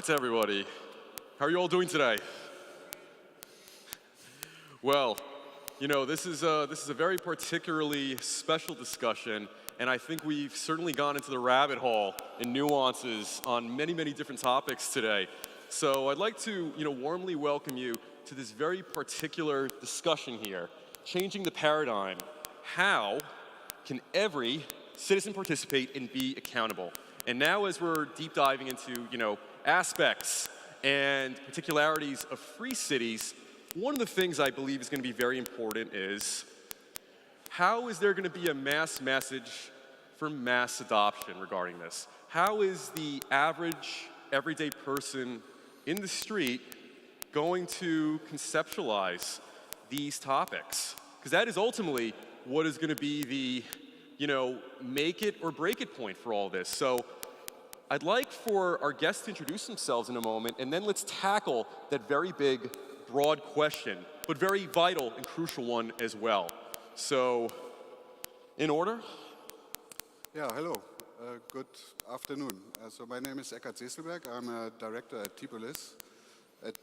right, everybody. How are you all doing today? Well, you know, this is a very particularly special discussion, and I think we've certainly gone into the rabbit hole in nuances on many, many different topics today. So I'd like to, warmly welcome you to this very particular discussion here, changing the paradigm. How can every citizen participate and be accountable? And now as we're deep diving into, aspects and particularities of free cities, one of the things I believe is going to be very important is how is there going to be a mass message for mass adoption regarding this? How is the average, everyday person in the street going to conceptualize these topics? Because that is ultimately what is going to be the, make it or break it point for all this. So I'd like for our guests to introduce themselves in a moment, and then let's tackle that very big, broad question, but very vital and crucial one as well. So, in order? Yeah, hello. Good afternoon. So my name is Eckhard Seselberg. I'm a director at Tipolis. At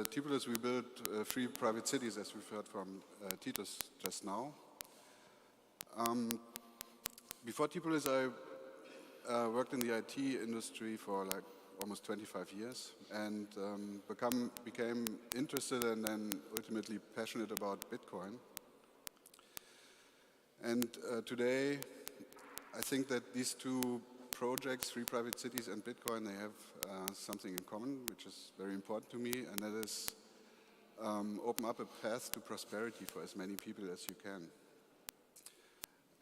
Tipolis, we build free private cities, as we've heard from Titus just now. Before Tipolis, I worked in the IT industry for like almost 25 years and became interested and then ultimately passionate about Bitcoin. And today, I think that these two projects, Free Private Cities and Bitcoin, they have something in common, which is very important to me, and that is open up a path to prosperity for as many people as you can.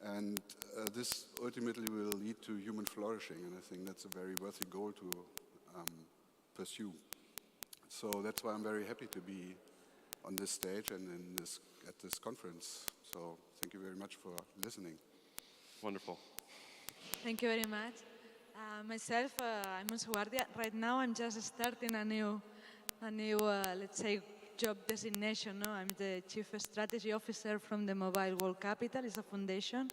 And this ultimately will lead to human flourishing, and I think that's a very worthy goal to pursue. So that's why I'm very happy to be on this stage and at this conference. So thank you very much for listening. Wonderful. Thank you very much. Myself, I'm Monse Guardia. Right now, I'm just starting a new, let's say, job designation. No? I'm the Chief Strategy Officer from the Mobile World Capital. It's a foundation,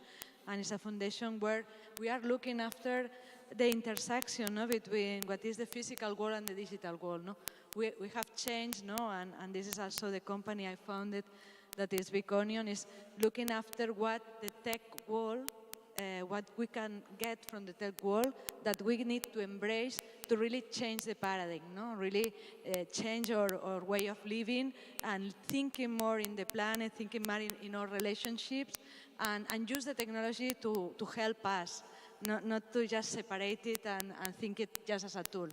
and it's a foundation where we are looking after the intersection between what is the physical world and the digital world. No? We have changed, and this is also the company I founded, that is Bitcoin, is looking after what the tech world, what we can get from the tech world that we need to embrace to really change the paradigm, really change our way of living and thinking more in the planet, thinking more in our relationships, and use the technology to help us, not to just separate it and think it just as a tool.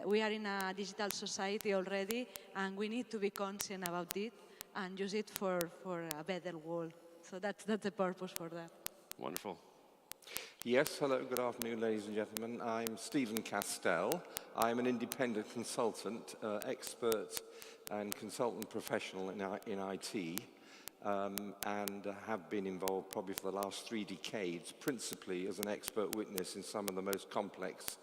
We are in a digital society already, and we need to be conscious about it and use it for a better world. So that's the purpose for that. Wonderful. Yes, hello, good afternoon, ladies and gentlemen. I'm Stephen Castell. I'm an independent consultant, expert and consultant professional in IT, and have been involved probably for the last 3 decades, principally as an expert witness in some of the most complex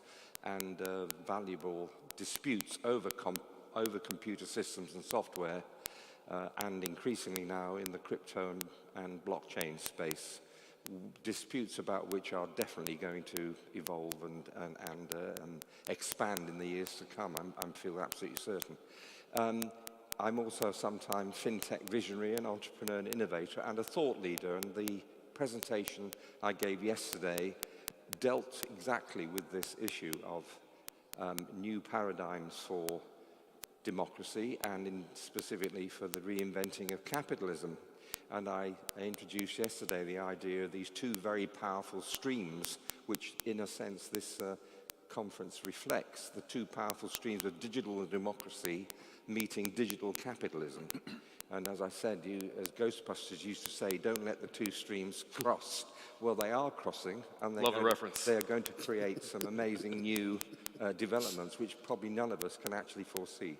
and valuable disputes over computer systems and software, and increasingly now in the crypto and blockchain space. Disputes about which are definitely going to evolve and expand in the years to come. I feel absolutely certain. I'm also sometimes fintech visionary, an entrepreneur and innovator, and a thought leader. And the presentation I gave yesterday dealt exactly with this issue of new paradigms for democracy and specifically for the reinventing of capitalism. And I introduced yesterday the idea of these two very powerful streams, which in a sense this conference reflects, the two powerful streams of digital democracy meeting digital capitalism. And as I said, as Ghostbusters used to say, don't let the two streams cross. Well, they are crossing, and Love the reference. They are going to create some amazing new developments, which probably none of us can actually foresee.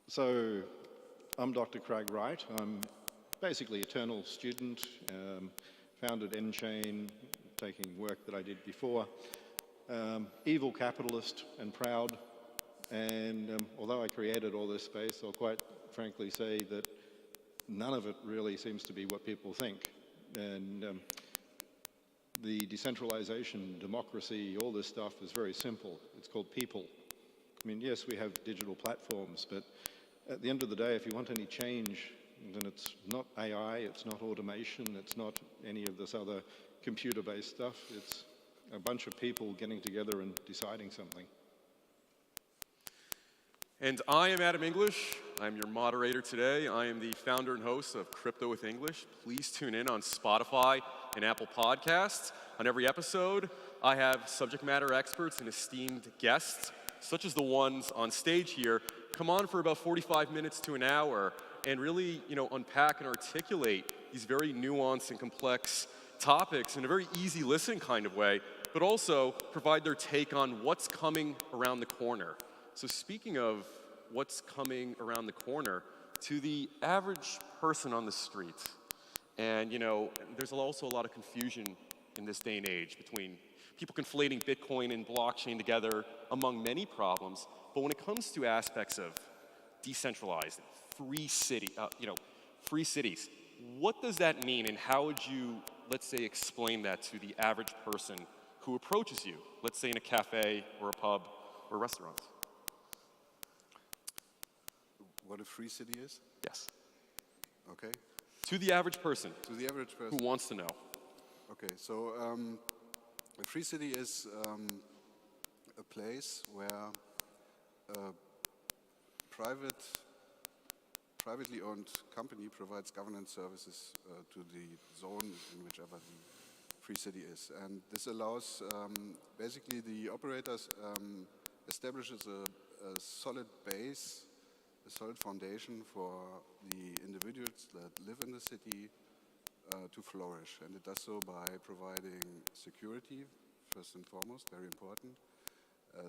So, I'm Dr. Craig Wright. I'm basically an eternal student, founded nChain, taking work that I did before. Evil capitalist and proud. And although I created all this space, I'll quite frankly say that none of it really seems to be what people think. And The decentralization, democracy, all this stuff is very simple. It's called people. I mean, yes, we have digital platforms, but at the end of the day, if you want any change, then it's not AI, it's not automation, it's not any of this other computer-based stuff. It's a bunch of people getting together and deciding something. And I am Adam English. I'm your moderator today. I am the founder and host of Crypto with English. Please tune in on Spotify and Apple Podcasts. On every episode, I have subject matter experts and esteemed guests, such as the ones on stage here, come on for about 45 minutes to an hour and really, unpack and articulate these very nuanced and complex topics in a very easy listen kind of way, but also provide their take on what's coming around the corner. So speaking of what's coming around the corner, to the average person on the street, and there's also a lot of confusion in this day and age between people conflating Bitcoin and blockchain together among many problems, but when it comes to aspects of decentralized, free cities, what does that mean and how would you, let's say, explain that to the average person who approaches you, let's say in a cafe or a pub or a restaurant? What a free city is? Yes. Okay. To the average person To the average person. who wants to know. Okay, so a free city is a place where a privately owned company provides governance services to the zone in whichever the free city is. And this allows, basically the operators establishes a solid base, a solid foundation for the individuals that live in the city to flourish. And it does so by providing security, first and foremost, very important.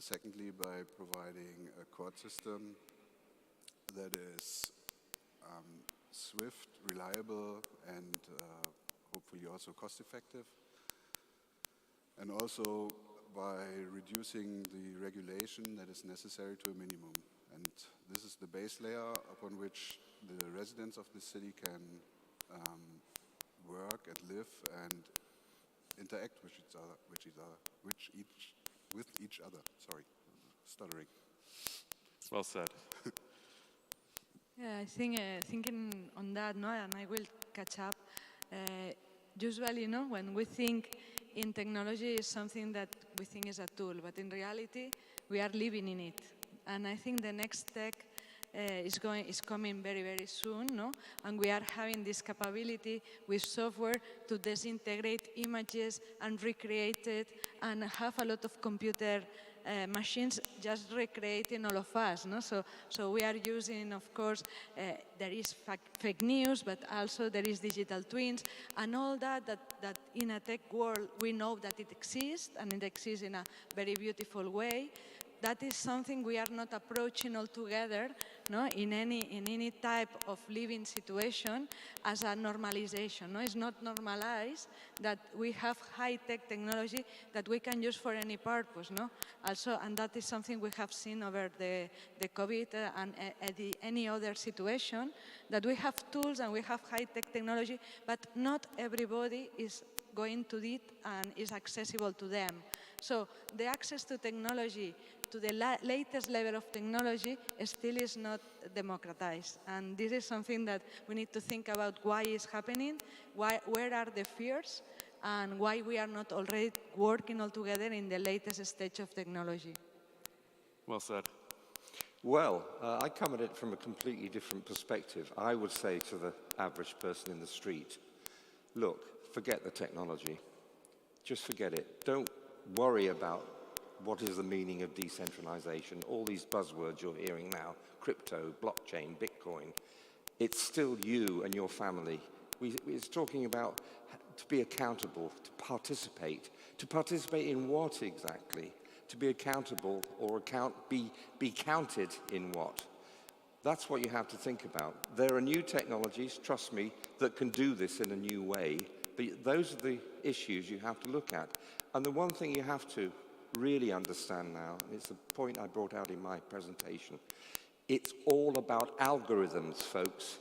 Secondly, by providing a court system that is swift, reliable, and hopefully also cost-effective. And also by reducing the regulation that is necessary to a minimum. And this is the base layer upon which the residents of the city can work and live and interact with each other. Sorry, stuttering. Well said. Yeah, I think thinking on that, and I will catch up. Usually, when we think in technology, is something that we think is a tool, but in reality, we are living in it. And I think the next tech is coming very, very soon, And we are having this capability with software to disintegrate images and recreate it and have a lot of computer machines just recreating all of us, So we are using, of course, there is fake news, but also there is digital twins and all that in a tech world we know that it exists and it exists in a very beautiful way. That is something we are not approaching altogether, in any type of living situation as a normalization. It's not normalized that we have high-tech technology that we can use for any purpose. Also, and that is something we have seen over the COVID and any other situation, that we have tools and we have high-tech technology, but not everybody is going to it and is accessible to them. So the access to technology, to the latest level of technology, still is not democratized. And this is something that we need to think about why it's happening, where are the fears, and why we are not already working all together in the latest stage of technology. Well said. Well, I come at it from a completely different perspective. I would say to the average person in the street, look, forget the technology. Just forget it. Don't worry about what is the meaning of decentralization, all these buzzwords you're hearing now, crypto, blockchain, Bitcoin. It's still you and your family. We're talking about to be accountable, to participate. To participate in what exactly? To be accountable or be counted in what? That's what you have to think about. There are new technologies, trust me, that can do this in a new way, but those are the issues you have to look at. And the one thing you have to really understand now, and it's a point I brought out in my presentation, it's all about algorithms, folks.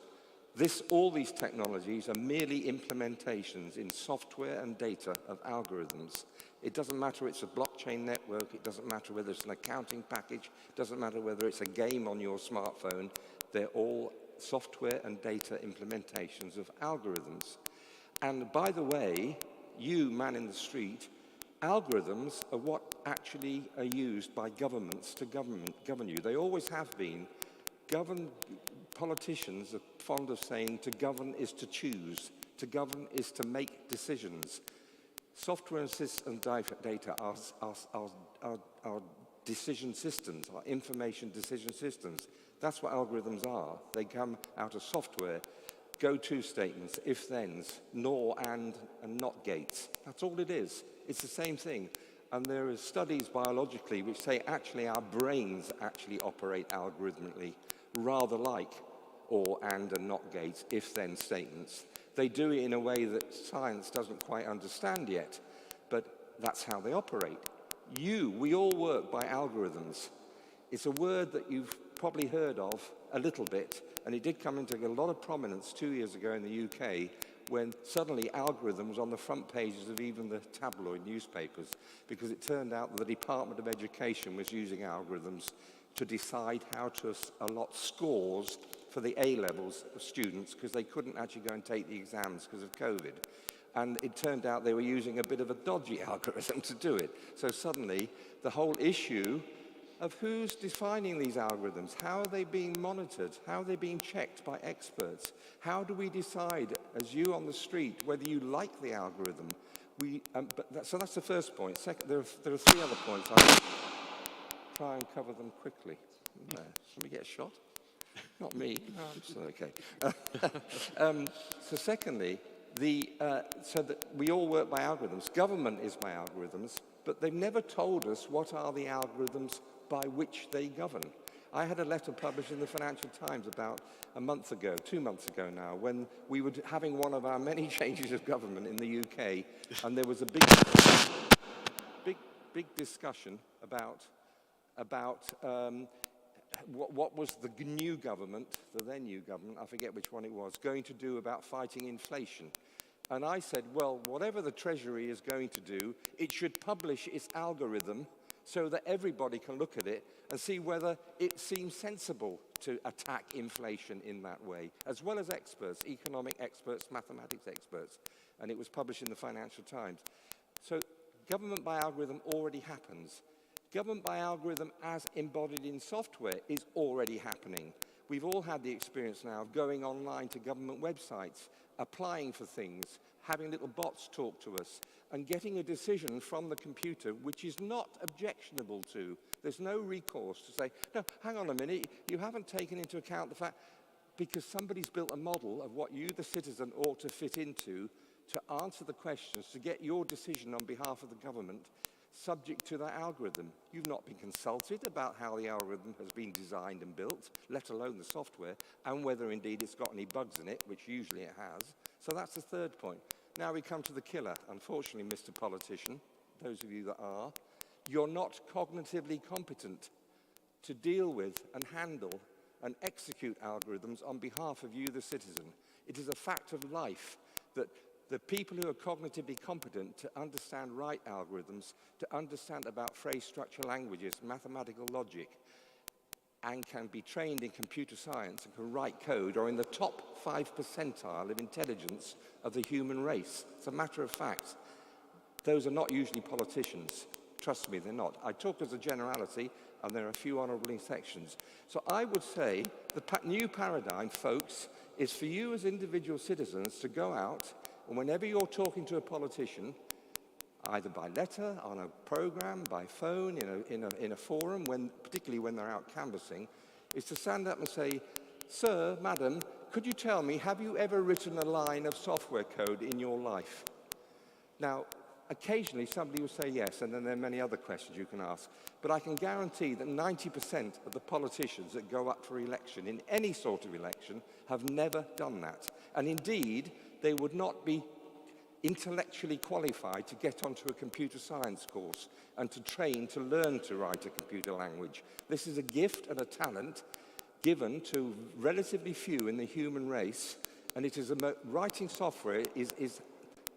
All these technologies are merely implementations in software and data of algorithms. It doesn't matter it's a blockchain network, it doesn't matter whether it's an accounting package, it doesn't matter whether it's a game on your smartphone, they're all software and data implementations of algorithms. And by the way, you, man in the street, algorithms are what actually are used by governments to govern you. They always have been. Politicians are fond of saying to govern is to choose, to govern is to make decisions. Software and data are decision systems, are information decision systems. That's what algorithms are. They come out of software, go-to statements, if-thens, nor, and not gates. That's all it is. It's the same thing. And there are studies biologically which say actually our brains actually operate algorithmically, rather like or, and not gates, if-then statements. They do it in a way that science doesn't quite understand yet, but that's how they operate. We all work by algorithms. It's a word that you've probably heard of a little bit, and it did come into a lot of prominence 2 years ago in the UK when suddenly algorithm was on the front pages of even the tabloid newspapers, because it turned out that the Department of Education was using algorithms to decide how to allot scores for the A-levels of students because they couldn't actually go and take the exams because of COVID. And it turned out they were using a bit of a dodgy algorithm to do it. So suddenly, the whole issue of who's defining these algorithms, how are they being monitored, how are they being checked by experts, how do we decide, as you on the street, whether you like the algorithm? So that's the first point. Second, there are three other points. I'll try and cover them quickly. Shall we get a shot? Not me. No, I'm just okay. So secondly, so that we all work by algorithms. Government is by algorithms, but they've never told us what are the algorithms by which they govern. I had a letter published in the Financial Times about a month ago, 2 months ago now, when we were having one of our many changes of government in the UK, and there was a big discussion about what was the new government, the then new government, I forget which one it was, going to do about fighting inflation. And I said, well, whatever the Treasury is going to do, it should publish its algorithm so that everybody can look at it and see whether it seems sensible to attack inflation in that way, as well as experts, economic experts, mathematics experts. And it was published in the Financial Times. So government by algorithm already happens. Government by algorithm as embodied in software is already happening. We've all had the experience now of going online to government websites, applying for things, having little bots talk to us, and getting a decision from the computer which is not objectionable to. There's no recourse to say, no, hang on a minute, you haven't taken into account the fact, because somebody's built a model of what you, the citizen, ought to fit into to answer the questions, to get your decision on behalf of the government, subject to that algorithm. You've not been consulted about how the algorithm has been designed and built, let alone the software, and whether indeed it's got any bugs in it, which usually it has. So that's the third point. Now we come to the killer. Unfortunately, Mr. Politician, those of you that are, you're not cognitively competent to deal with and handle and execute algorithms on behalf of you, the citizen. It is a fact of life that the people who are cognitively competent to understand right algorithms, to understand about phrase structure languages, mathematical logic, and can be trained in computer science and can write code are in the top 5 percentile of intelligence of the human race. It's a matter of fact. Those are not usually politicians. Trust me, they're not. I talk as a generality, and there are a few honourable exceptions. So I would say the new paradigm, folks, is for you as individual citizens to go out, and whenever you're talking to a politician, either by letter, on a program, by phone, in a forum, particularly when they're out canvassing, is to stand up and say, sir, madam, could you tell me, have you ever written a line of software code in your life? Now, occasionally somebody will say yes, and then there are many other questions you can ask. But I can guarantee that 90% of the politicians that go up for election, in any sort of election, have never done that. And indeed, they would not be intellectually qualified to get onto a computer science course and to train to learn to write a computer language. This is a gift and a talent given to relatively few in the human race, and it is writing software is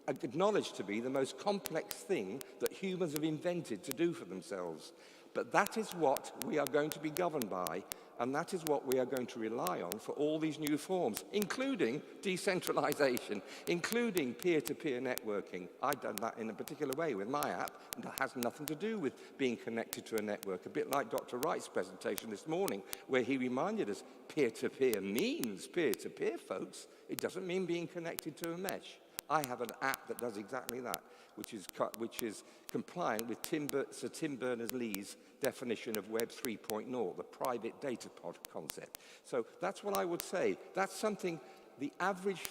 acknowledged to be the most complex thing that humans have invented to do for themselves. But that is what we are going to be governed by, and that is what we are going to rely on for all these new forms, including decentralization, including peer-to-peer networking. I've done that in a particular way with my app, and that has nothing to do with being connected to a network, a bit like Dr. Wright's presentation this morning, where he reminded us peer-to-peer means peer-to-peer, folks. It doesn't mean being connected to a mesh. I have an app that does exactly that, which is compliant with Sir Tim Berners-Lee's definition of Web 3.0, the private data pod concept. So that's what I would say. That's something the average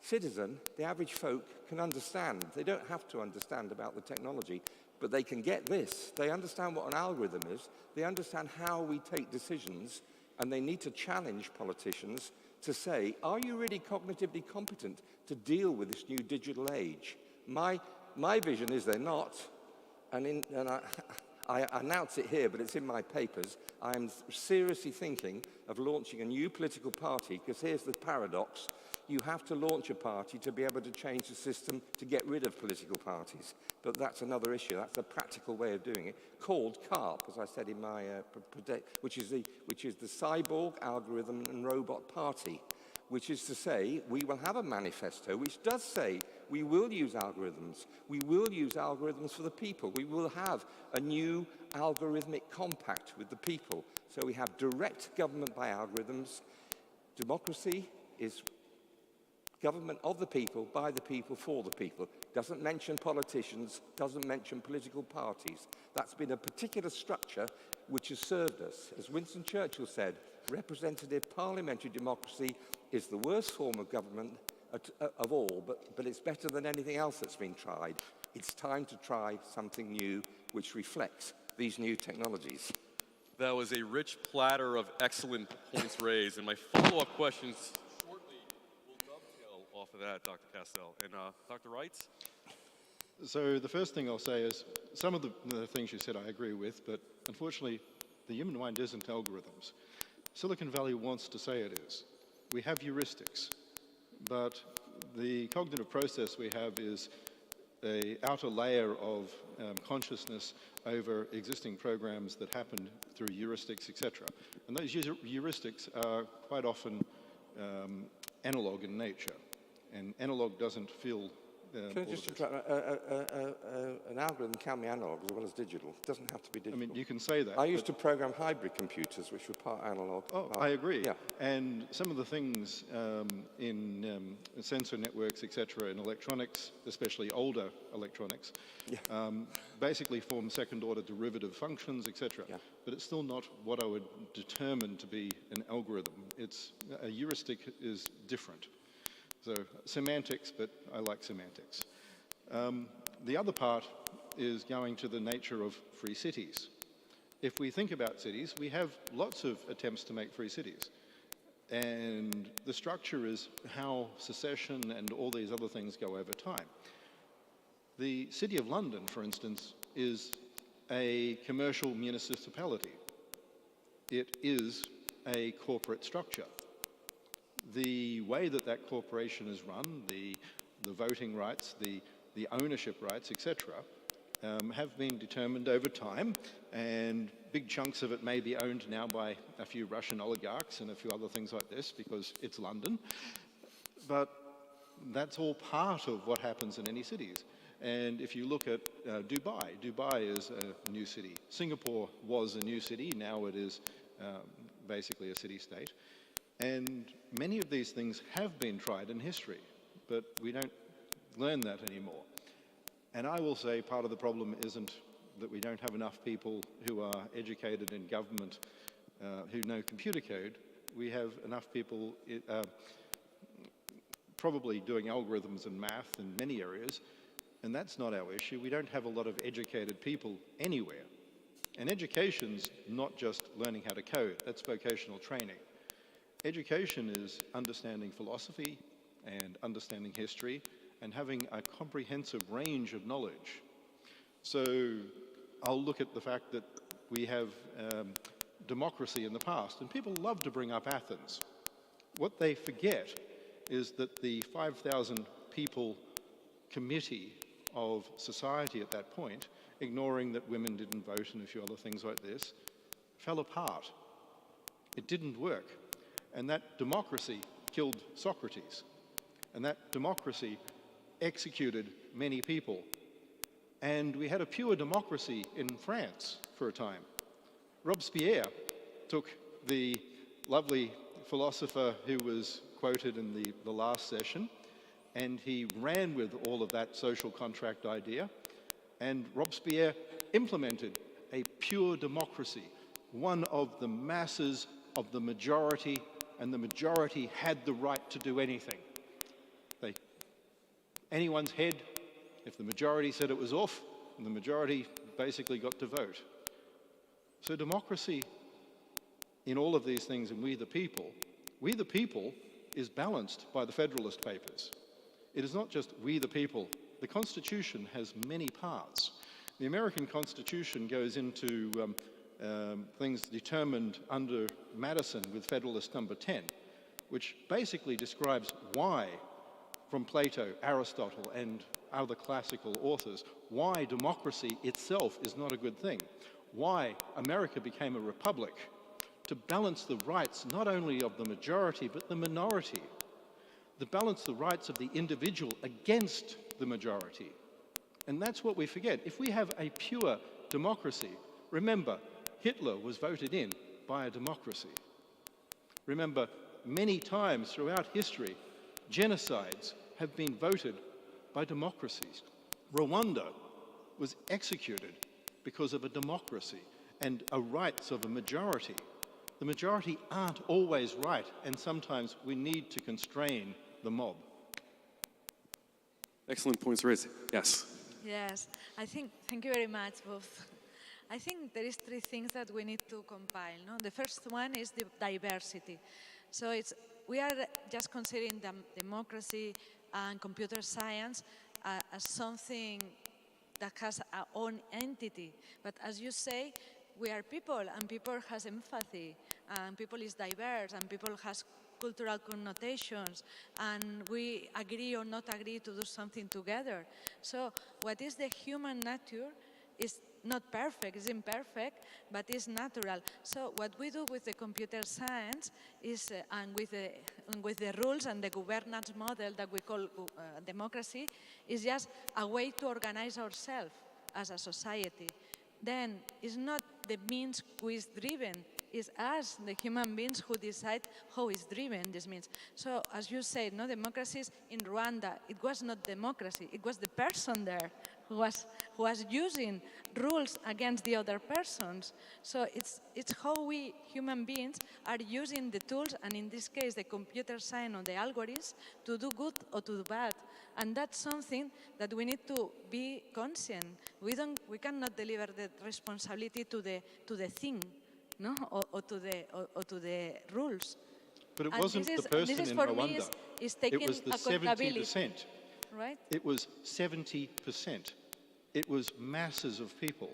citizen, the average folk can understand. They don't have to understand about the technology, but they can get this. They understand what an algorithm is. They understand how we take decisions, and they need to challenge politicians to say, are you really cognitively competent to deal with this new digital age? My vision is they're not, and I announce it here, but it's in my papers. I am seriously thinking of launching a new political party, because here's the paradox. You have to launch a party to be able to change the system to get rid of political parties. But that's another issue. That's a practical way of doing it, called CARP, as I said in my, which is the Cyborg Algorithm and Robot Party, which is to say we will have a manifesto which does say we will use algorithms. We will use algorithms for the people. We will have a new algorithmic compact with the people. So we have direct government by algorithms. Democracy is government of the people, by the people, for the people. Doesn't mention politicians, doesn't mention political parties. That's been a particular structure which has served us. As Winston Churchill said, representative parliamentary democracy is the worst form of government of all, but it's better than anything else that's been tried. It's time to try something new which reflects these new technologies. That was a rich platter of excellent points raised, and my follow-up questions shortly will dovetail off of that, Dr. Castell. And Dr. Wright? So the first thing I'll say is some of the things you said I agree with, but unfortunately the human mind isn't algorithms. Silicon Valley wants to say it is. We have heuristics, but the cognitive process we have is an outer layer of consciousness over existing programs that happen through heuristics, etc. And those heuristics are quite often analog in nature, and analog doesn't feel Can I just interrupt? An algorithm can be analog as well as digital. It doesn't have to be digital. I mean, you can say that. I used to program hybrid computers, which were part analog. Oh, I agree. Yeah. And some of the things in sensor networks, etc., in electronics, especially older electronics, basically form second-order derivative functions, etc. Yeah. But it's still not what I would determine to be an algorithm. It's a heuristic is different. So semantics, but I like semantics. The other part is going to the nature of free cities. If we think about cities, we have lots of attempts to make free cities. And the structure is how secession and all these other things go over time. The City of London, for instance, is a commercial municipality. It is a corporate structure. The way that that corporation is run, the voting rights, the ownership rights, etc., have been determined over time, and big chunks of it may be owned now by a few Russian oligarchs and a few other things like this because it's London. But that's all part of what happens in any cities. And if you look at Dubai, Dubai is a new city. Singapore was a new city, now it is basically a city-state. And many of these things have been tried in history, but we don't learn that anymore. And I will say part of the problem isn't that we don't have enough people who are educated in government who know computer code. We have enough people probably doing algorithms and math in many areas, and that's not our issue. We don't have a lot of educated people anywhere. And education's not just learning how to code, that's vocational training. Education is understanding philosophy and understanding history and having a comprehensive range of knowledge. So I'll look at the fact that we have democracy in the past, and people love to bring up Athens. What they forget is that the 5,000 people committee of society at that point, ignoring that women didn't vote and a few other things like this, fell apart. It didn't work. And that democracy killed Socrates. And that democracy executed many people. And we had a pure democracy in France for a time. Robespierre took the lovely philosopher who was quoted in the last session, and he ran with all of that social contract idea, and Robespierre implemented a pure democracy, one of the masses of the majority, and the majority had the right to do anything. Anyone's head, if the majority said it was off, and the majority basically got to vote. So democracy in all of these things, and we the people is balanced by the Federalist Papers. It is not just we the people. The Constitution has many parts. The American Constitution goes into things determined under Madison with Federalist Number 10, which basically describes why, from Plato, Aristotle, and other classical authors, why democracy itself is not a good thing, why America became a republic, to balance the rights not only of the majority but the minority, to balance the rights of the individual against the majority. And that's what we forget. If we have a pure democracy, remember, Hitler was voted in by a democracy. Remember, many times throughout history, genocides have been voted by democracies. Rwanda was executed because of a democracy and a rights of a majority. The majority aren't always right, and sometimes we need to constrain the mob. Excellent points raised. Yes. Yes, thank you very much, both. I think there is three things that we need to compile. No? The first one is the diversity. So we are just considering democracy and computer science as something that has our own entity. But as you say, we are people, and people has empathy, and people is diverse, and people has cultural connotations, and we agree or not agree to do something together. So what is the human nature is not perfect, it's imperfect, but it's natural. So what we do with the computer science is, and with the rules and the governance model that we call democracy, is just a way to organize ourselves as a society. Then it's not the means who is driven, it's us, the human beings, who decide how is driven this means. So as you said, no, democracies in Rwanda, it was not democracy, it was the person there who was using rules against the other persons. So it's how we human beings are using the tools, and in this case the computer science or the algorithms, to do good or to do bad. And that's something that we need to be conscient. We cannot deliver the responsibility to the thing, no, or to the rules. But it wasn't the person in Rwanda. It was the 70%. Right? It was 70%. It was masses of people.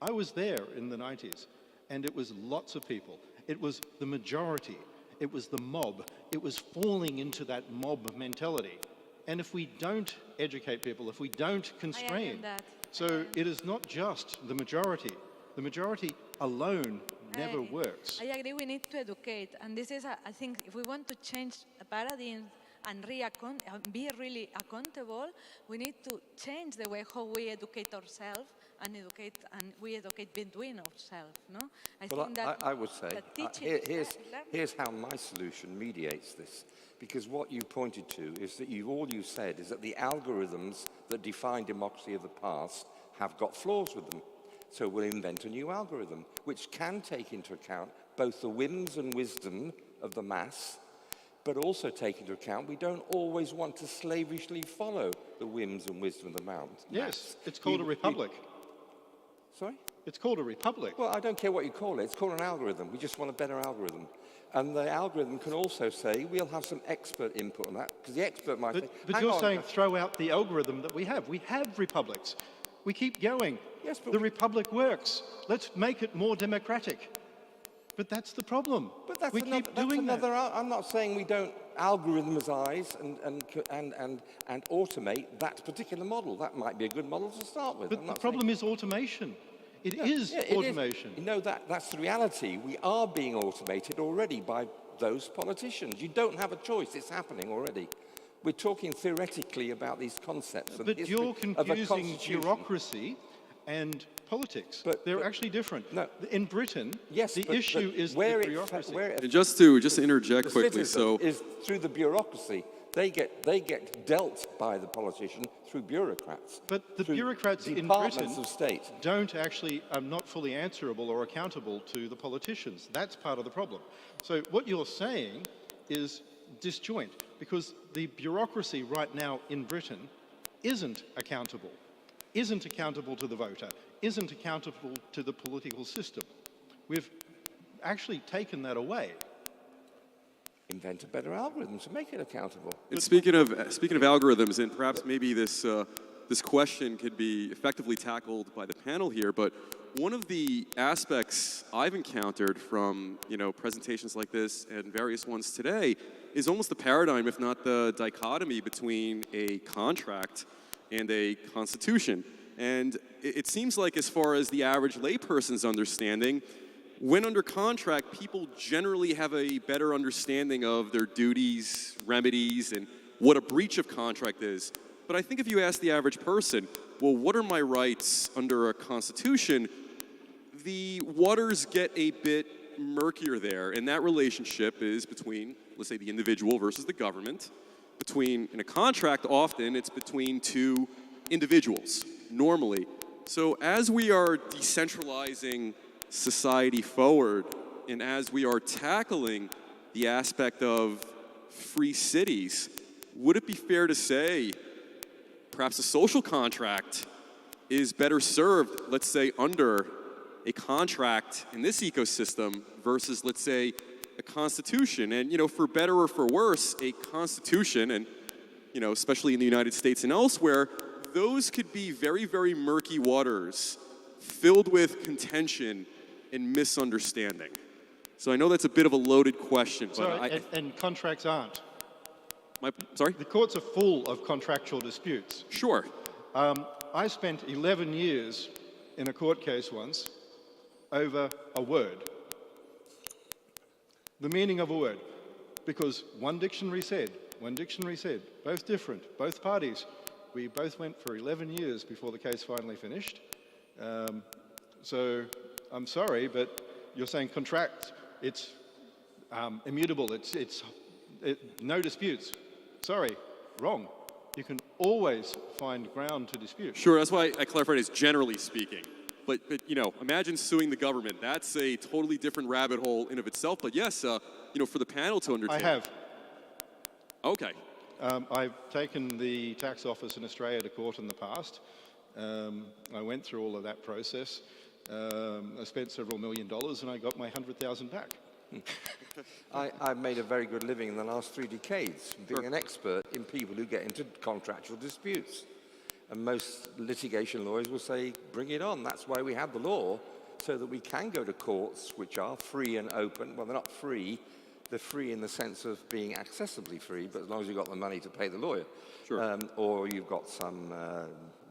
I was there in the 90s, and it was lots of people. It was the majority. It was the mob. It was falling into that mob mentality. And if we don't educate people, if we don't constrain, so it is not just the majority. The majority alone never works. I agree, we need to educate. And this is, I think, if we want to change a paradigm and be really accountable, we need to change the way how we educate ourselves and we educate between ourselves. No, I would say here's how my solution mediates this, because what you pointed to is that all you said is that the algorithms that define democracy of the past have got flaws with them. So we'll invent a new algorithm which can take into account both the whims and wisdom of the mass, but also take into account we don't always want to slavishly follow the whims and wisdom of the mass. Yes, it's called a republic. Sorry? It's called a republic. Well, I don't care what you call it. It's called an algorithm. We just want a better algorithm. And the algorithm can also say, we'll have some expert input on that, because the expert might say, but you're saying throw out the algorithm that we have. We have republics. We keep going. Yes, but the republic works. Let's make it more democratic. But that's the problem. But that's we another, keep that's doing another that. I'm not saying we don't algorithmize and automate that particular model. That might be a good model to start with. But I'm the not problem is automation. It is Yeah, it automation. You know, that's the reality. We are being automated already by those politicians. You don't have a choice. It's happening already. We're talking theoretically about these concepts. And the But history you're of a confusing constitution. bureaucracy and politics. But- They're actually different. No. In Britain, Yes, the but issue is the where bureaucracy. And just to interject the quickly, citizen so is through the bureaucracy. They get dealt by the politician through bureaucrats. But the through bureaucrats in departments Britain of state. don't actually, are not fully answerable or accountable to the politicians. That's part of the problem. So what you're saying is disjoint, because the bureaucracy right now in Britain isn't accountable to the voter, isn't accountable to the political system. We've actually taken that away. Invent a better algorithm to make it accountable. and speaking of algorithms, and perhaps maybe this question could be effectively tackled by the panel here, but one of the aspects I've encountered from presentations like this and various ones today is almost the paradigm, if not the dichotomy, between a contract and a constitution. And it seems like, as far as the average layperson's understanding, when under contract, people generally have a better understanding of their duties, remedies, and what a breach of contract is. But I think if you ask the average person, well, what are my rights under a constitution? The waters get a bit murkier there, and that relationship is between, let's say, the individual versus the government. In a contract, often it's between two individuals, normally. So as we are decentralizing society forward, and as we are tackling the aspect of free cities, would it be fair to say perhaps a social contract is better served, let's say, under a contract in this ecosystem versus, let's say, a constitution? And, for better or for worse, a constitution, and, especially in the United States and elsewhere, those could be very, very murky waters filled with contention and misunderstanding. So I know that's a bit of a loaded question, but Sorry, and contracts aren't. Sorry? The courts are full of contractual disputes. Sure. I spent 11 years in a court case once over a word. The meaning of a word. Because one dictionary said, both different, both parties. We both went for 11 years before the case finally finished. So I'm sorry, but you're saying contract, it's immutable, no disputes. Sorry, wrong. You can always find ground to dispute. Sure, that's why I clarified it's generally speaking. But imagine suing the government. That's a totally different rabbit hole in of itself. But yes, for the panel to undertake. I have. Okay. I've taken the tax office in Australia to court in the past. I went through all of that process. I spent several $1 million and I got my 100,000 back. I've made a very good living in the last 3 decades being an expert in people who get into contractual disputes. And most litigation lawyers will say, bring it on. That's why we have the law, so that we can go to courts which are free and open. Well, they're not free. They're free in the sense of being accessibly free, but as long as you've got the money to pay the lawyer. Sure. Or you've got some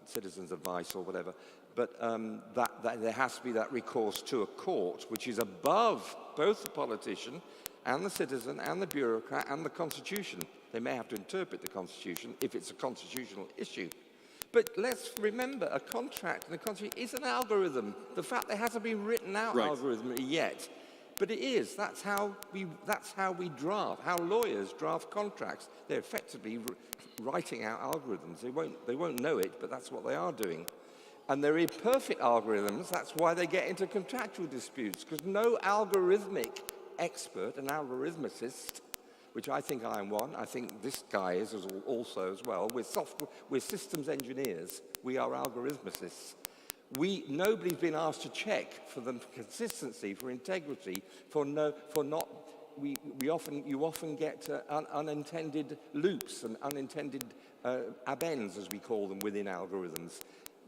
citizen's advice or whatever. But that there has to be that recourse to a court which is above both the politician and the citizen and the bureaucrat and the Constitution. They may have to interpret the Constitution if it's a constitutional issue. But let's remember, a contract and a constitution is an algorithm. The fact there hasn't been written out algorithm yet, but it is. That's how we draft. How lawyers draft contracts. They're effectively writing out algorithms. They won't know it, but that's what they are doing. And they're imperfect algorithms. That's why they get into contractual disputes, because no algorithmic expert, an algorithmicist, which I think I am one, I think this guy is also as well. We're systems engineers. We are algorithmicists. Nobody's been asked to check for the consistency, for integrity, you often get unintended loops and unintended abends, as we call them, within algorithms.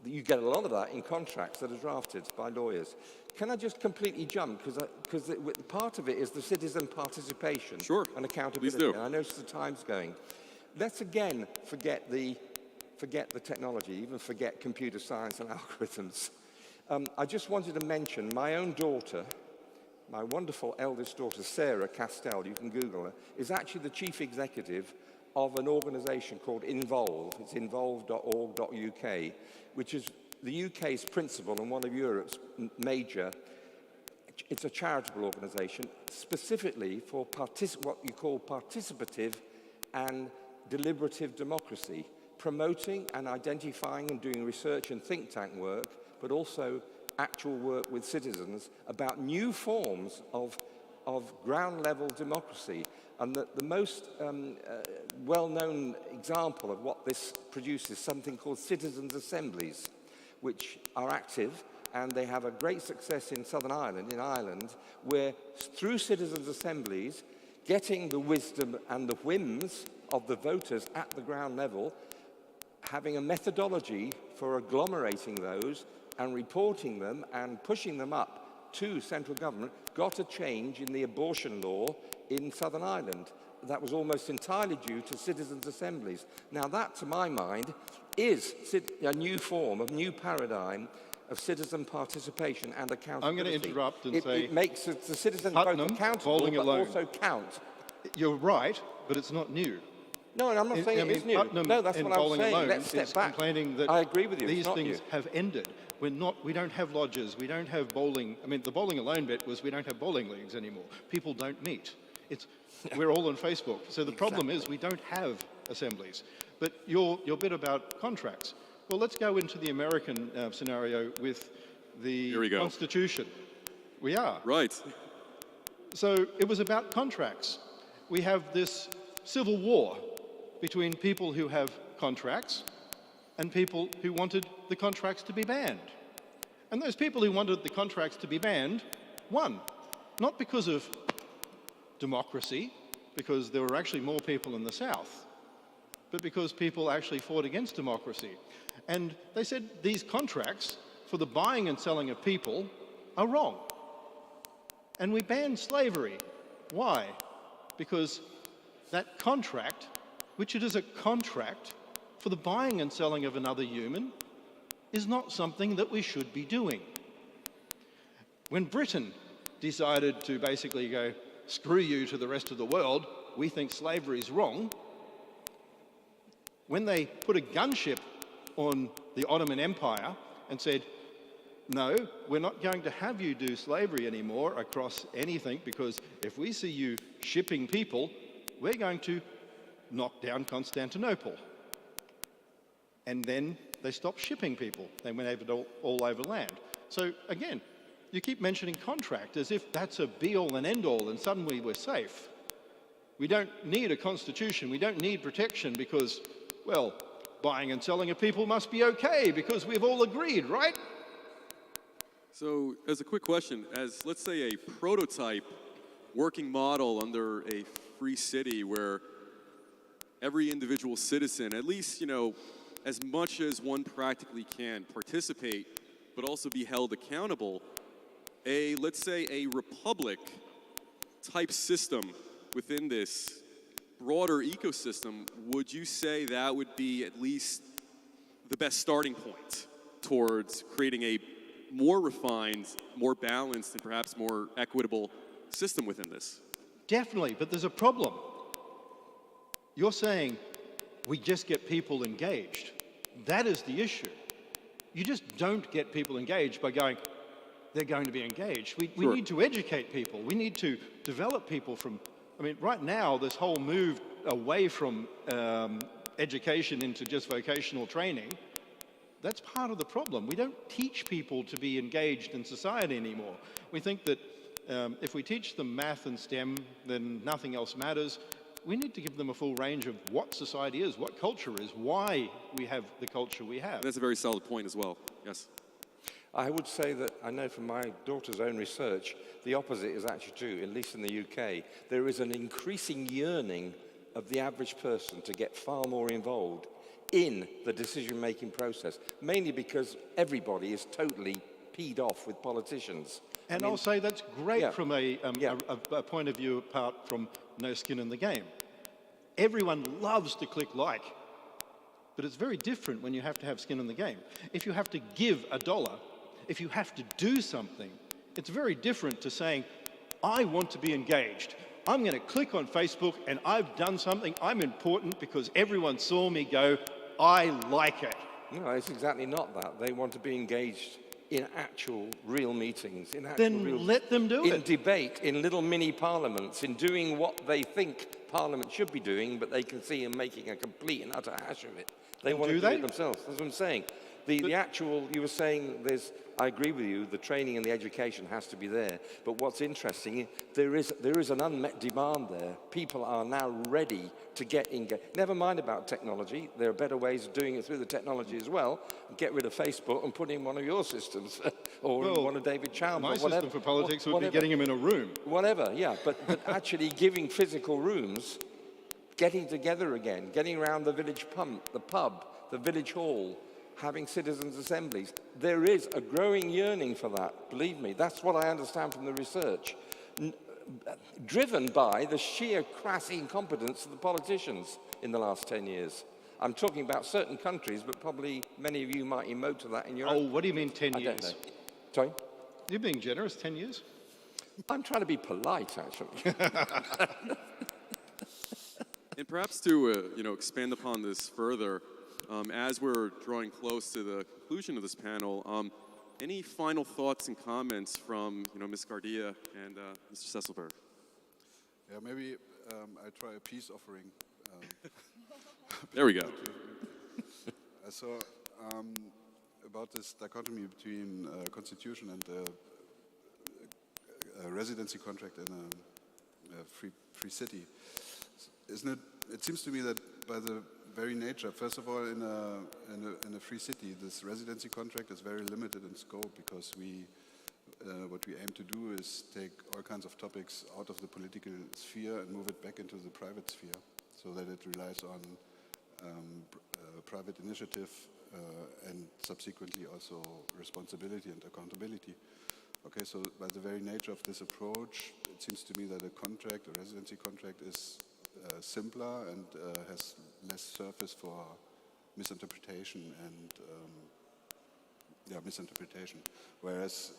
you get a lot of that in contracts that are drafted by lawyers. Can I just completely jump? Because part of it is the citizen participation Sure. and accountability. Please do. And I notice the time's going. Let's again forget the technology, even forget computer science and algorithms. I just wanted to mention my own daughter, my wonderful eldest daughter, Sarah Castell, you can Google her, is actually the chief executive of an organisation called Involve. It's involve.org.uk, which is the UK's principal and one of Europe's major. It's a charitable organisation specifically for what you call participative and deliberative democracy, promoting and identifying and doing research and think tank work, but also actual work with citizens about new forms of ground-level democracy. And the most well-known example of what this produces is something called citizens' assemblies, which are active, and they have a great success in Southern Ireland, where through citizens' assemblies, getting the wisdom and the whims of the voters at the ground level, having a methodology for agglomerating those and reporting them and pushing them up to central government, got a change in the abortion law in Southern Ireland. That was almost entirely due to citizens' assemblies. Now that, to my mind, is a new form, a new paradigm of citizen participation and accountability. I'm going to interrupt and say... It makes the citizens Putnam, both accountable bowling but alone. also count. You're right, but it's not new. No, and I'm not saying it is new. Putnam No, that's in what I was bowling saying. alone Let's step is back. complaining that I agree with you. these It's not things new. have ended. We don't have lodges, we don't have bowling. I mean, the bowling alone bit was we don't have bowling leagues anymore. People don't meet. We're all on Facebook. So the problem is we don't have assemblies. But your bit about contracts. Well, let's go into the American scenario with the Here we go. Constitution. We are. Right. So it was about contracts. We have this civil war between people who have contracts and people who wanted the contracts to be banned. And those people who wanted the contracts to be banned won. Not because of democracy, because there were actually more people in the South, but because people actually fought against democracy. And they said these contracts for the buying and selling of people are wrong. And we banned slavery. Why? Because that contract, which it is a contract for the buying and selling of another human, is not something that we should be doing. When Britain decided to basically go, screw you to the rest of the world, we think slavery is wrong, when they put a gunship on the Ottoman Empire and said, no, we're not going to have you do slavery anymore across anything, because if we see you shipping people, we're going to knock down Constantinople. And then they stopped shipping people. They went all over land. So again, you keep mentioning contract as if that's a be-all and end-all and suddenly we're safe. We don't need a constitution. We don't need protection because, well, buying and selling of people must be okay because we've all agreed, right? So, as a quick question, as let's say a prototype working model under a free city where every individual citizen, at least, as much as one practically can participate, but also be held accountable, let's say a republic type system within this broader ecosystem, would you say that would be at least the best starting point towards creating a more refined, more balanced, and perhaps more equitable system within this? Definitely, but there's a problem. You're saying we just get people engaged. That is the issue. You just don't get people engaged by going, they're going to be engaged. We Sure. need to educate people. We need to develop people from, right now, this whole move away from education into just vocational training, that's part of the problem. We don't teach people to be engaged in society anymore. We think that if we teach them math and STEM, then nothing else matters. We need to give them a full range of what society is, what culture is, why we have the culture we have. That's a very solid point as well. Yes. I would say that I know from my daughter's own research, the opposite is actually true, at least in the UK. There is an increasing yearning of the average person to get far more involved in the decision-making process, mainly because everybody is totally peed off with politicians. And I'll say that's great Yeah. from a point of view apart from no skin in the game. Everyone loves to click like, but it's very different when you have to have skin in the game. If you have to give $1, if you have to do something, it's very different to saying, I want to be engaged. I'm going to click on Facebook and I've done something. I'm important because everyone saw me go, I like it. No, it's exactly not that. They want to be engaged in actual real meetings, in actual Then real... let them do in it. debate, in little mini parliaments, in doing what they think Parliament should be doing, but they can see them making a complete and utter hash of it. They want to do do they? it themselves. That's what I'm saying. The actual, you were saying there's, I agree with you, the training and the education has to be there. But what's interesting, there is an unmet demand there. People are now ready to get engaged. Never mind about technology. There are better ways of doing it through the technology as well. Get rid of Facebook and put in one of your systems, or Well, one of David Chalmers. My or whatever. system for politics would be Whatever. getting him in a room. Whatever, yeah, but actually giving physical rooms, getting together again, getting around the village pub, the village hall, having citizens' assemblies. There is a growing yearning for that, believe me. That's what I understand from the research. Driven by the sheer crass incompetence of the politicians in the last 10 years. I'm talking about certain countries, but probably many of you might emote to that in your Oh, own. what do you mean 10 I years? don't know. Sorry? You're being generous, 10 years? I'm trying to be polite, actually. And perhaps to expand upon this further, as we're drawing close to the conclusion of this panel, any final thoughts and comments from Ms. Gardia and Mr. Sesselberg? Yeah, maybe I try a peace offering. There we go. So, about this dichotomy between constitution and a residency contract in a free city, isn't it? It seems to me that by the very nature, first of all, in a free city, this residency contract is very limited in scope because what we aim to do is take all kinds of topics out of the political sphere and move it back into the private sphere, so that it relies on private initiative and subsequently also responsibility and accountability. Okay, so by the very nature of this approach, it seems to me that a contract, a residency contract, is simpler and has less surface for misinterpretation and misinterpretation. Whereas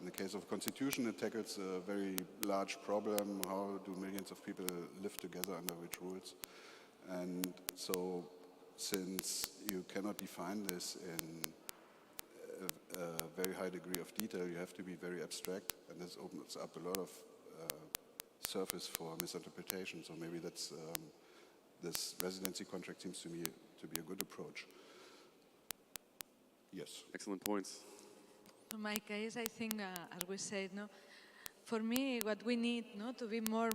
in the case of a constitution, it tackles a very large problem: how do millions of people live together under which rules? And so, since you cannot define this in a very high degree of detail, you have to be very abstract, and this opens up a lot of surface for misinterpretation. So maybe that's this residency contract seems to me to be a good approach. Yes. Excellent points. In my case, I think, as we said, for me, what we need, to be more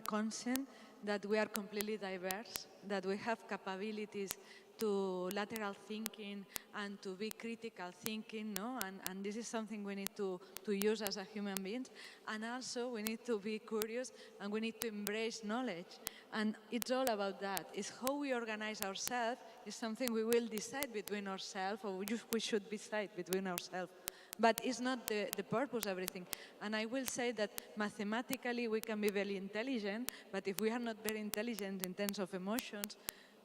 conscious that we are completely diverse, that we have capabilities to lateral thinking and to be critical thinking, and this is something we need to use as a human beings. And also we need to be curious and we need to embrace knowledge. And it's all about that. It's how we organize ourselves is something we will decide between ourselves, or we should decide between ourselves. But it's not the purpose of everything. And I will say that mathematically we can be very intelligent, but if we are not very intelligent in terms of emotions,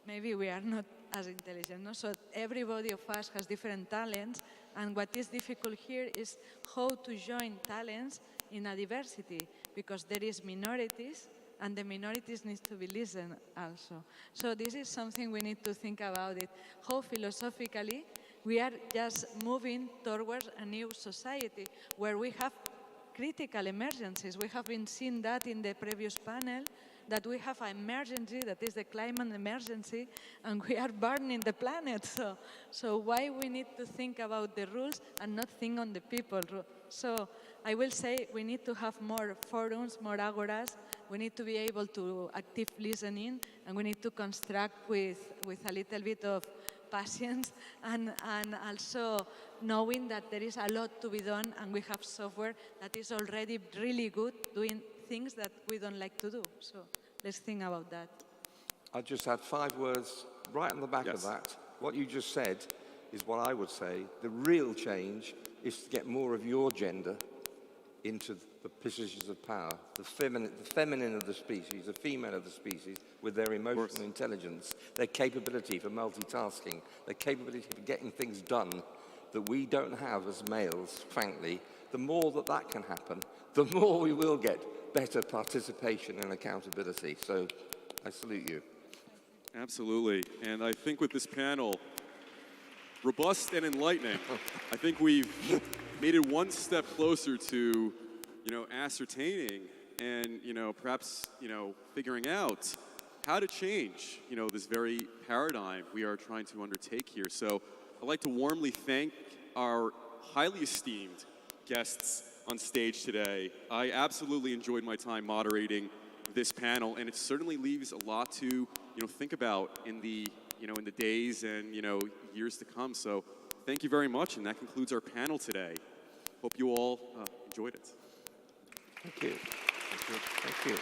maybe we are not as intelligent. So everybody of us has different talents, and what is difficult here is how to join talents in a diversity, because there is minorities, and the minorities need to be listened also. So this is something we need to think about it, how philosophically we are just moving towards a new society where we have critical emergencies. We have been seeing that in the previous panel, that we have an emergency, that is the climate emergency, and we are burning the planet. So why we need to think about the rules and not think on the people? So I will say we need to have more forums, more agoras. We need to be able to active listening, and we need to construct with a little bit of patience, and also knowing that there is a lot to be done, and we have software that is already really good doing things that we don't like to do. So let's think about that. I'll just add 5 words right on the back of Yes. that, what you just said is what I would say. The real change is to get more of your gender into the positions of power, the feminine of the species, the female of the species, with their emotional intelligence, their capability for multitasking, their capability for getting things done that we don't have as males, frankly. The more that that can happen, the more we will get better participation and accountability. So I salute you. Absolutely. And I think with this panel, robust and enlightening, I think we've made it one step closer to, ascertaining and, perhaps, figuring out how to change, this very paradigm we are trying to undertake here. So I'd like to warmly thank our highly esteemed guests on stage today. I absolutely enjoyed my time moderating this panel, and it certainly leaves a lot to, think about in the, in the days and, years to come. So thank you very much, and that concludes our panel today. Hope you all enjoyed it. Thank you. Thank you. Thank you.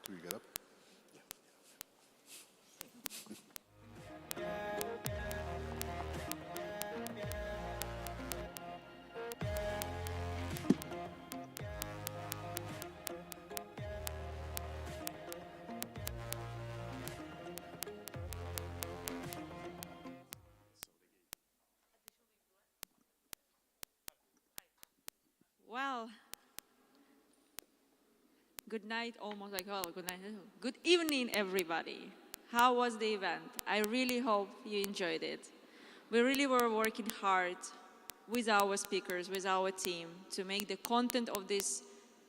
Do we get up? Well, good night, almost like, oh, good night. Good evening, everybody. How was the event? I really hope you enjoyed it. We really were working hard with our speakers, with our team, to make the content of this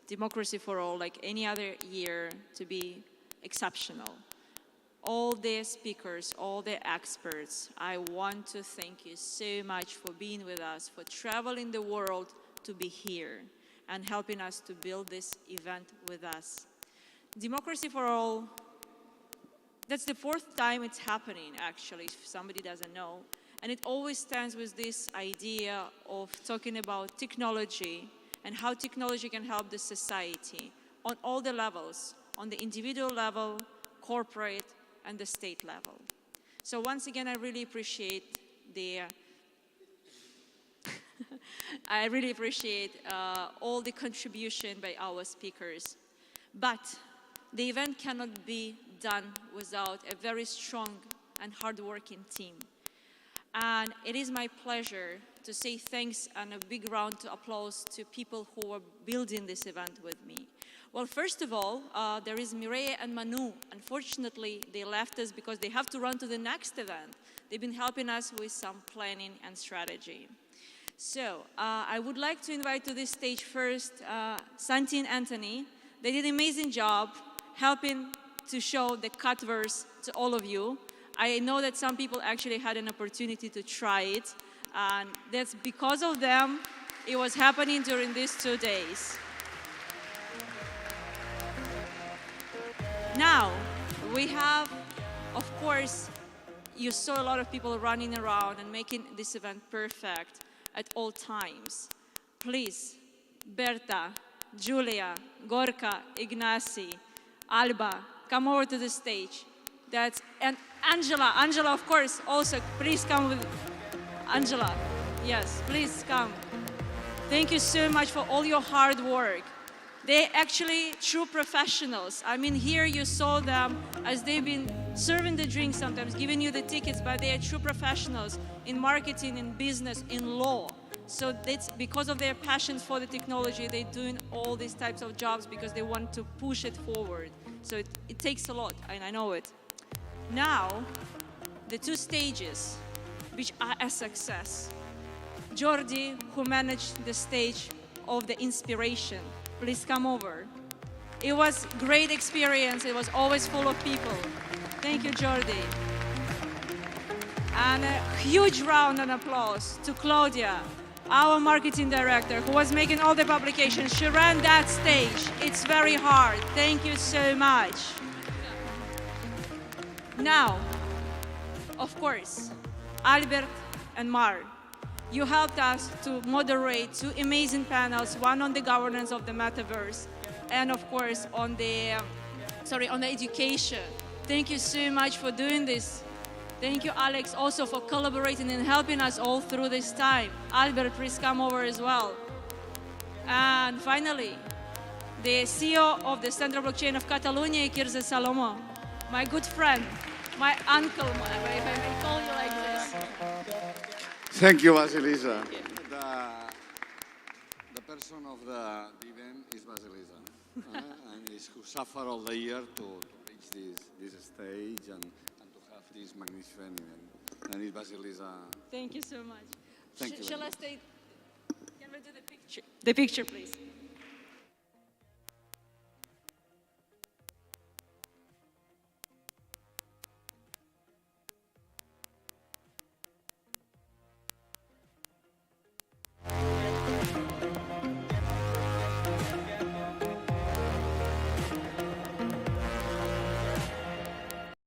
Democracy for All, like any other year, to be exceptional. All the speakers, all the experts, I want to thank you so much for being with us, for traveling the world to be here and helping us to build this event with us. Democracy for All, that's the fourth time it's happening, actually, if somebody doesn't know. And it always stands with this idea of talking about technology and how technology can help the society on all the levels, on the individual level, corporate, and the state level. So once again, I really appreciate all the contribution by our speakers. But the event cannot be done without a very strong and hardworking team. And it is my pleasure to say thanks and a big round of applause to people who are building this event with me. Well, first of all, there is Mireille and Manu. Unfortunately, they left us because they have to run to the next event. They've been helping us with some planning and strategy. So I would like to invite to this stage first Santi and Anthony. They did an amazing job helping to show the Cutverse to all of you. I know that some people actually had an opportunity to try it, and that's because of them it was happening during these 2 days. Now, we have, of course, you saw a lot of people running around and making this event perfect at all times. Please, Berta, Julia, Gorka, Ignacy, Alba, come over to the stage. And Angela, of course, also, please come with Angela. Yes, please come. Thank you so much for all your hard work. They're actually true professionals. I mean, here you saw them as they've been serving the drinks sometimes, giving you the tickets, but they are true professionals in marketing, in business, in law. So that's because of their passion for the technology, they're doing all these types of jobs because they want to push it forward. So it takes a lot, and I know it. Now, the 2 stages, which are a success. Jordi, who managed the stage of the inspiration, please come over. It was a great experience. It was always full of people. Thank you, Jordi. And a huge round of applause to Claudia, our marketing director, who was making all the publications. She ran that stage. It's very hard. Thank you so much. Now, of course, Albert and Mar, You helped us to moderate two amazing panels, one on the governance of the metaverse, and of course on the education. Thank you so much for doing this. Thank you, Alex, also for collaborating and helping us all through this time. Albert, please come over as well. And finally, the CEO of the Central Blockchain of Catalonia, Quirze Salomó, my good friend, my uncle, if I may call you like this. Thank you, Vasilisa. The person of the event is Vasilisa, and is who suffered all the year to reach this stage and to have this magnificent event. And it's Vasilisa. Thank you so much. Thank you Shall very I stay? Can we do the picture? The picture, please.